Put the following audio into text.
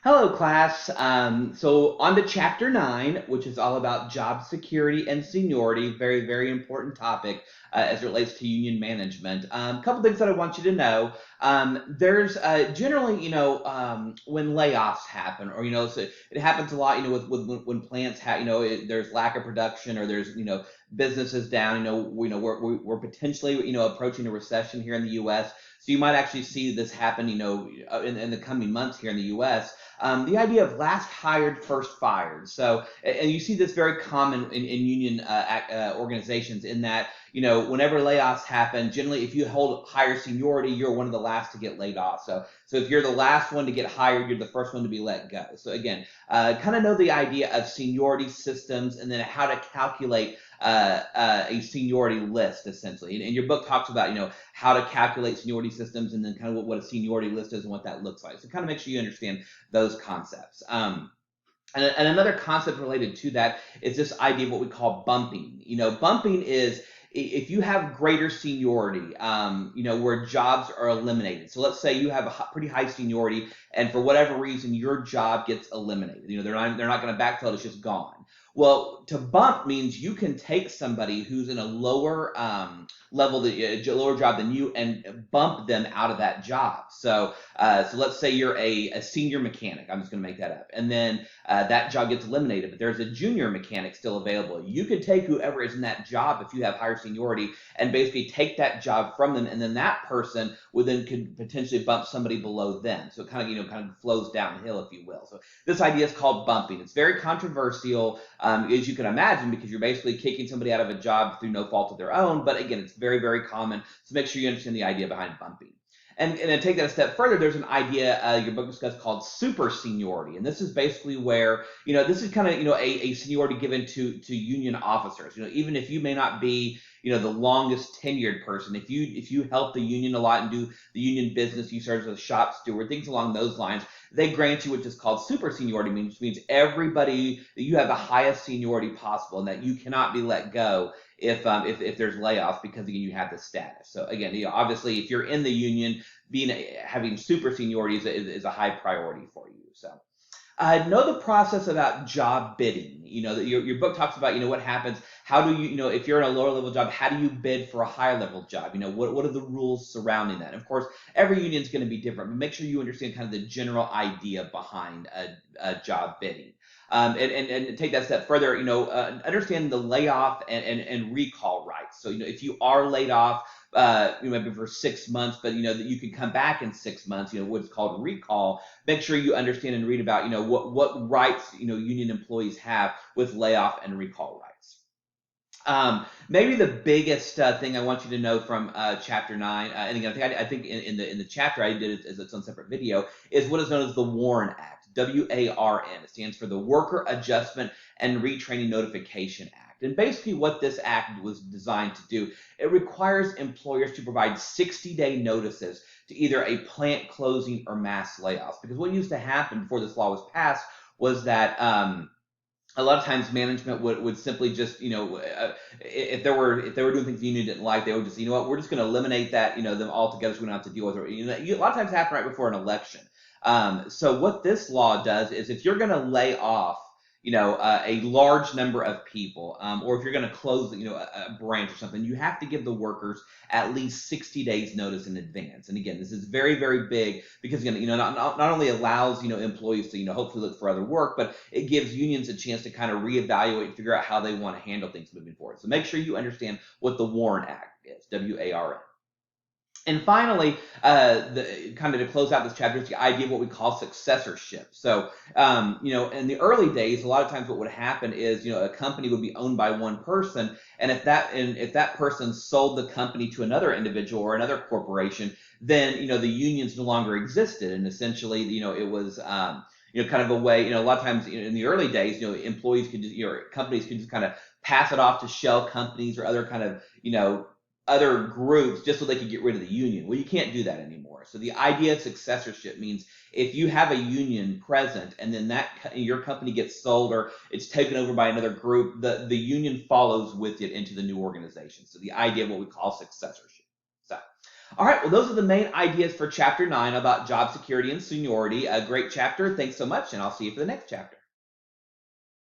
Hello, class. So on to chapter 9, which is all about job security and seniority. Very, very important topic as it relates to union management. A couple things that I want you to know. There's generally, when layoffs happen, or so it happens a lot, with when plants have, there's lack of production, or there's, businesses down. We're potentially, approaching a recession here in the U.S. So you might actually see this happen, in the coming months here in the U.S. The idea of last hired, first fired. So, and you see this very common in union organizations in that, whenever layoffs happen, generally if you hold higher seniority, you're one of the last to get laid off. So if you're the last one to get hired, you're the first one to be let go. So again, kind of know the idea of seniority systems and then how to calculate a seniority list essentially. And your book talks about, how to calculate seniority systems and then kind of what a seniority list is and what that looks like. So kind of make sure you understand those concepts. And another concept related to that is this idea of what we call bumping. Bumping is if you have greater seniority, where jobs are eliminated. So let's say you have a pretty high seniority, and for whatever reason your job gets eliminated. They're not going to backfill it; it's just gone. Well, to bump means you can take somebody who's in a lower level, lower job than you, and bump them out of that job. So let's say you're a senior mechanic. I'm just going to make that up, and then that job gets eliminated, but there's a junior mechanic still available. You could take whoever is in that job if you have higher seniority and basically take that job from them, and then that person would then could potentially bump somebody below them. So it kind of flows downhill, if you will. So this idea is called bumping. It's very controversial, as you can imagine, because you're basically kicking somebody out of a job through no fault of their own. But again, it's very, very common. So make sure you understand the idea behind bumping. And then take that a step further, there's an idea your book discusses called super seniority. And this is basically where, this is kind of, a seniority given to union officers. Even if you may not be, the longest tenured person, if you help the union a lot and do the union business, you serve as a shop steward, things along those lines, they grant you what is called super seniority, which means everybody, you have the highest seniority possible and that you cannot be let go if there's layoffs because again you have the status. So again, obviously if you're in the union, having super seniority is a high priority for you. So know the process about job bidding. Your book talks about, what happens. How do you, if you're in a lower level job, how do you bid for a higher level job? What are the rules surrounding that? And of course, every union is going to be different, but make sure you understand kind of the general idea behind a job bidding. And take that step further, understand the layoff and recall rights. So, if you are laid off, maybe for 6 months, but that you can come back in 6 months, what's called recall. Make sure you understand and read about, what rights, union employees have with layoff and recall rights. Maybe the biggest thing I want you to know from chapter 9, and again, I think in the chapter I did it as its own separate video, is what is known as the Warren Act. WARN. It stands for the Worker Adjustment and Retraining Notification Act. And basically what this act was designed to do, it requires employers to provide 60-day notices to either a plant closing or mass layoffs. Because what used to happen before this law was passed was that a lot of times management would simply just, if they were doing things the union didn't like, they would just, we're just going to eliminate that, them altogether so we don't have to deal with it. A lot of times happen right before an election. So what this law does is if you're going to lay off, a large number of people, or if you're going to close, a branch or something, you have to give the workers at least 60 days notice in advance. And again, this is very, very big because, again, not only allows, employees to, hopefully look for other work, but it gives unions a chance to kind of reevaluate and figure out how they want to handle things moving forward. So make sure you understand what the Warren Act is, WARN. And finally, kind of to close out this chapter is the idea of what we call successorship. So, in the early days, a lot of times what would happen is, a company would be owned by one person, and if that person sold the company to another individual or another corporation, then the unions no longer existed, and essentially, it was kind of a way, a lot of times in the early days, employees could just, companies could just kind of pass it off to shell companies or other kind of, other groups just so they could get rid of the union. Well, you can't do that anymore. So the idea of successorship means if you have a union present and then your company gets sold or it's taken over by another group, the union follows with it into the new organization. So the idea of what we call successorship. So All right, well, those are the main ideas for chapter 9 about job security and seniority. A great chapter. Thanks so much, and I'll see you for the next chapter.